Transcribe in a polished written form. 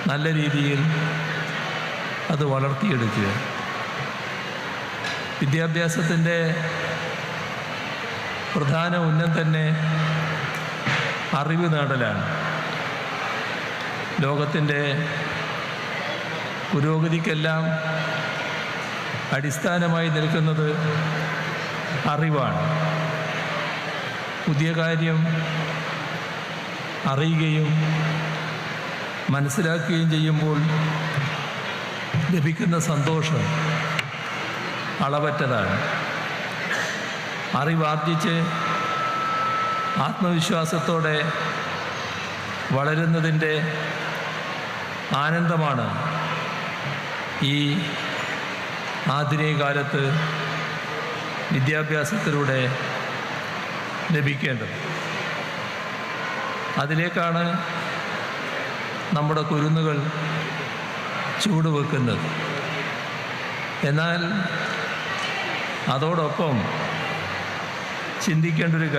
നല്ല രീതിയിൽ അത് വളർത്തിയെടുക്കുക. വിദ്യാഭ്യാസത്തിൻ്റെ പ്രധാന ഉന്നം തന്നെ അറിവ് നേടലാണ്. ലോകത്തിൻ്റെ പുരോഗതിക്കെല്ലാം അടിസ്ഥാനമായി നിൽക്കുന്നത് അറിവാണ്. പുതിയ കാര്യം അറിയുകയും മനസ്സിലാക്കുകയും ചെയ്യുമ്പോൾ ലഭിക്കുന്ന സന്തോഷം അളവറ്റതാണ്. അറിവാർജിച്ച് ആത്മവിശ്വാസത്തോടെ വളരുന്നതിൻ്റെ ആനന്ദമാണ് ഈ ആധുനിക കാലത്ത് വിദ്യാഭ്യാസത്തിലൂടെ ലഭിക്കേണ്ടത്. അതിലേക്കാണ് നമ്മുടെ കുരുന്നുകൾ ചുവടുവെക്കുന്നത്. എന്നാൽ അതോടൊപ്പം ചിന്തിക്കേണ്ട ഒരു